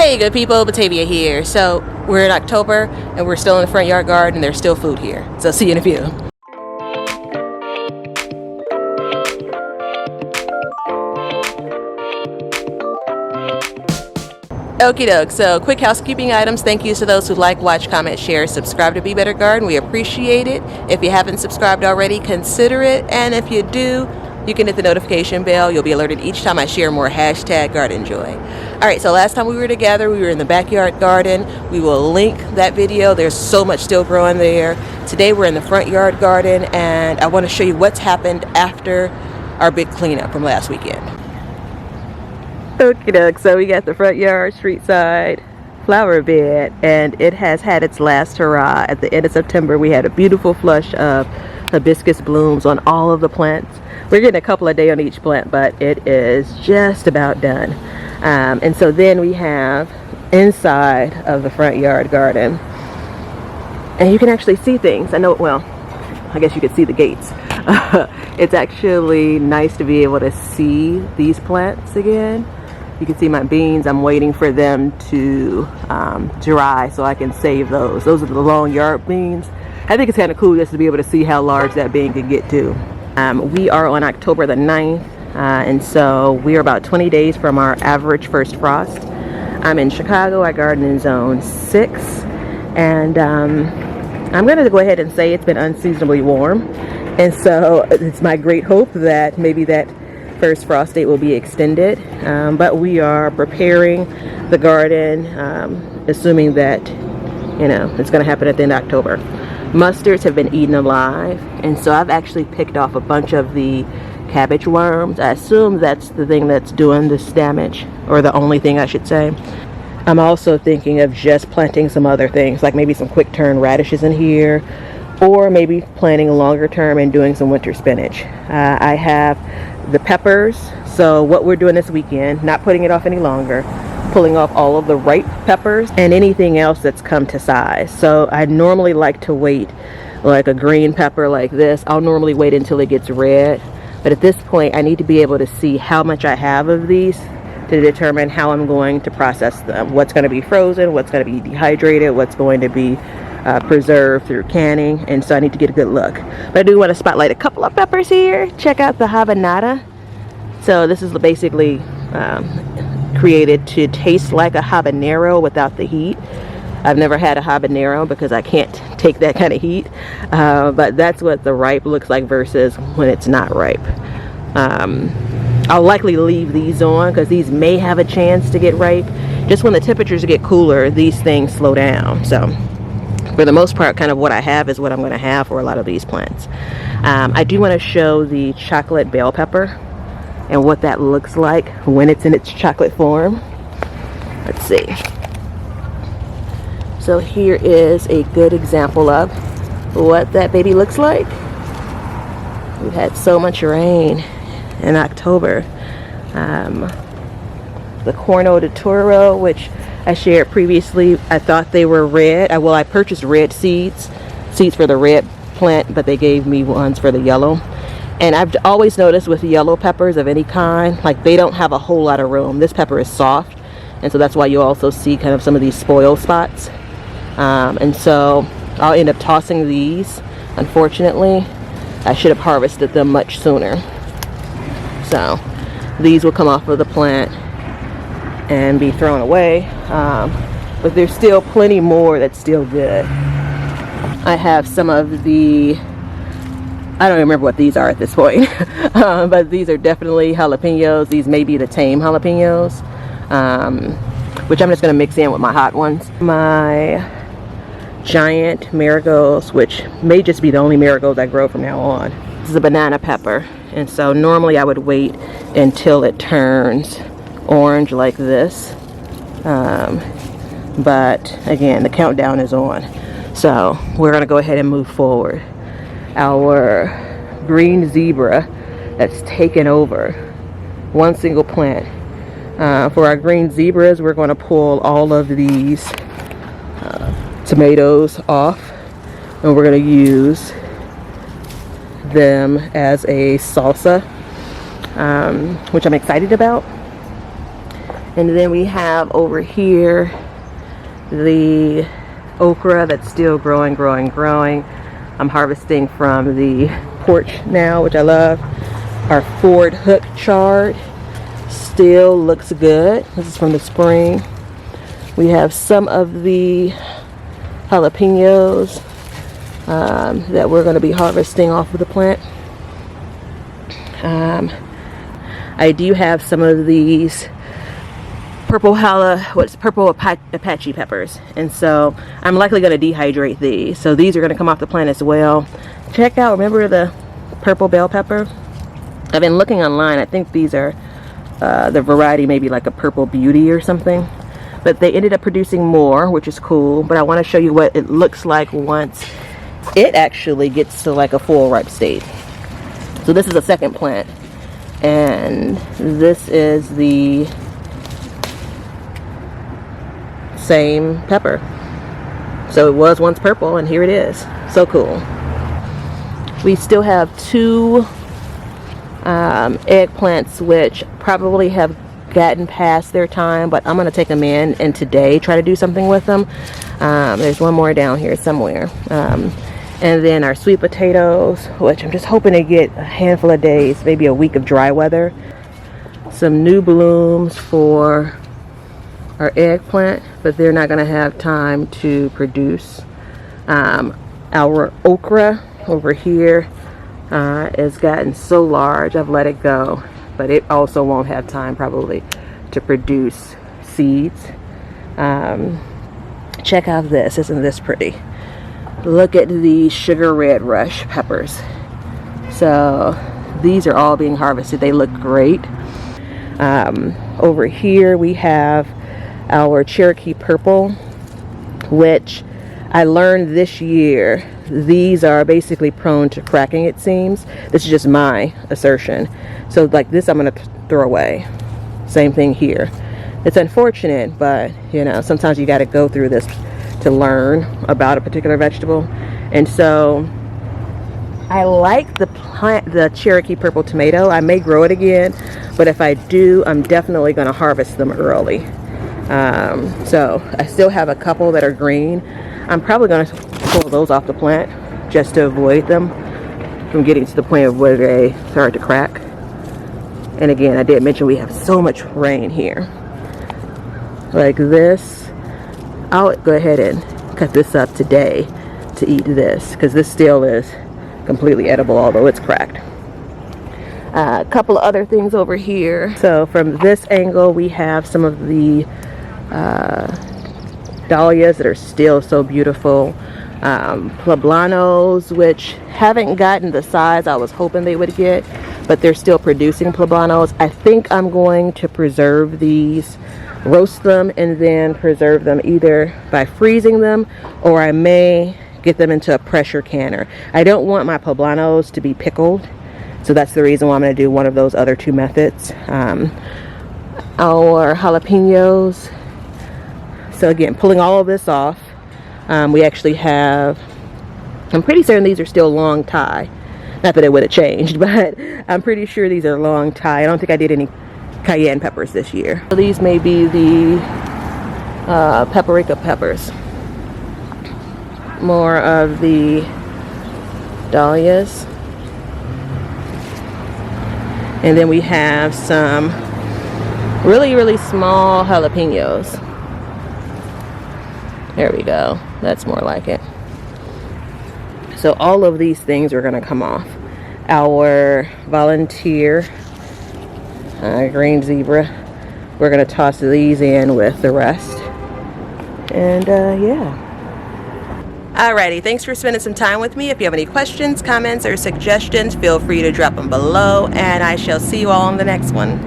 Hey good people, Batavia here. So we're in October and we're still in the front yard garden and there's still food here. So see you in a few. Okie doke, so quick housekeeping items. Thank you to those who like, watch, comment, share, subscribe to Be Better Garden. We appreciate it. If you haven't subscribed already, consider it. And if you do, you can hit the notification bell. You'll be alerted each time I share more #GardenJoy. All right, so last time we were together, we were in the backyard garden. We will link that video. There's so much still growing there. Today we're in the front yard garden, and I want to show you what's happened after our big cleanup from last weekend. Okie doke, so we got the front yard, street side flower bed, and it has had its last hurrah. At the end of September, we had a beautiful flush of hibiscus blooms on all of the plants. We're getting a couple a day on each plant, but it is just about done. And so then we have inside of the front yard garden, and you can actually see things. I know, well, I guess you could see the gates. It's actually nice to be able to see these plants again. You can see my beans. I'm waiting for them to dry so I can save those. Those are the long yard beans. I think it's kind of cool just to be able to see how large that bean can get to. We are on October the 9th, and so we are about 20 days from our average first frost. I'm in Chicago. I garden in zone 6, and I'm going to go ahead and say it's been unseasonably warm, and so it's my great hope that maybe that first frost date will be extended, but we are preparing the garden, assuming that, you know, it's going to happen at the end of October. Mustards have been eaten alive, and so I've actually picked off a bunch of the cabbage worms. I assume that's the thing that's doing this damage, or the only thing I should say. I'm also thinking of just planting some other things, like maybe some quick turn radishes in here, or maybe planting longer term and doing some winter spinach. I have the peppers, so what we're doing this weekend, not putting it off any longer, pulling off all of the ripe peppers and anything else that's come to size. So I normally like to wait, like a green pepper like this, I'll normally wait until it gets red, but at this point I need to be able to see how much I have of these to determine how I'm going to process them, what's going to be frozen, what's going to be dehydrated, what's going to be preserved through canning, and so I need to get a good look. But I do want to spotlight a couple of peppers here. Check out the habanada. So this is basically created to taste like a habanero without the heat. I've never had a habanero because I can't take that kind of heat, but that's what the ripe looks like versus when it's not ripe. I'll likely leave these on because these may have a chance to get ripe. Just when the temperatures get cooler, these things slow down. So for the most part, kind of what I have is what I'm going to have for a lot of these plants. I do want to show the chocolate bell pepper and what that looks like when it's in its chocolate form. Let's see. So here is a good example of what that baby looks like. We've had so much rain in October. The Corno de Toro, which I shared previously, I thought they were red. I purchased red seeds for the red plant, but they gave me ones for the yellow. And I've always noticed with yellow peppers of any kind, like they don't have a whole lot of room. This pepper is soft, and so that's why you also see kind of some of these spoil spots. And so I'll end up tossing these. Unfortunately, I should have harvested them much sooner. So these will come off of the plant and be thrown away, but there's still plenty more that's still good. I have some of the, I don't remember what these are at this point, but these are definitely jalapenos. These may be the tame jalapenos, which I'm just going to mix in with my hot ones. My giant marigolds, which may just be the only marigolds I grow from now on. This is a banana pepper, and so normally I would wait until it turns orange like this, but again, the countdown is on, so we're going to go ahead and move forward. Our green zebra that's taken over one single plant. For our green zebras, we're going to pull all of these tomatoes off, and we're going to use them as a salsa, which I'm excited about. And then we have over here the okra that's still growing. I'm harvesting from the porch now, which I love. Our Ford hook chard still looks good. This is from the spring. We have some of the jalapenos that we're going to be harvesting off of the plant. I do have some of these purple Apache peppers, and so I'm likely going to dehydrate these. So these are going to come off the plant as well. Check out, remember the purple bell pepper? I've been looking online. I think these are the variety, maybe like a purple beauty or something, but they ended up producing more, which is cool. But I want to show you what it looks like once it actually gets to like a full ripe state. So this is a second plant, and this is the same pepper. So it was once purple, and here it is. So cool. We still have two eggplants which probably have gotten past their time, but I'm going to take them in and today try to do something with them. There's one more down here somewhere. And then our sweet potatoes, which I'm just hoping to get a handful of days, maybe a week of dry weather. Some new blooms for our eggplant, but they're not going to have time to produce. Our okra over here has gotten so large, I've let it go, but it also won't have time probably to produce seeds. Check out this. Isn't this pretty? Look at the sugar red rush peppers. So these are all being harvested. They look great. Over here we have our Cherokee purple, which I learned this year these are basically prone to cracking, it seems. This is just my assertion. So like this I'm going to throw away. Same thing here. It's unfortunate, but you know, sometimes you got to go through this to learn about a particular vegetable. And so I like the Cherokee purple tomato. I may grow it again, but if I do, I'm definitely going to harvest them early. So I still have a couple that are green. I'm probably going to pull those off the plant just to avoid them from getting to the point of where they start to crack. And again, I did mention we have so much rain here. Like this, I'll go ahead and cut this up today to eat this, because this still is completely edible, although it's cracked. A couple of other things over here. So from this angle, we have some of the dahlias that are still so beautiful. Poblanos, which haven't gotten the size I was hoping they would get, but they're still producing poblanos. I think I'm going to preserve these, roast them, and then preserve them either by freezing them, or I may get them into a pressure canner. I don't want my poblanos to be pickled, so that's the reason why I'm going to do one of those other two methods. Our jalapenos. So again, pulling all of this off, we actually have, I'm pretty certain these are still long Thai. Not that it would have changed, but I'm pretty sure these are long Thai. I don't think I did any cayenne peppers this year. So these may be the paprika peppers. More of the dahlias. And then we have some really, really small jalapenos. There we go. That's more like it. So all of these things are going to come off. Our volunteer green zebra, we're going to toss these in with the rest. And yeah. Alrighty, thanks for spending some time with me. If you have any questions, comments, or suggestions, feel free to drop them below, and I shall see you all on the next one.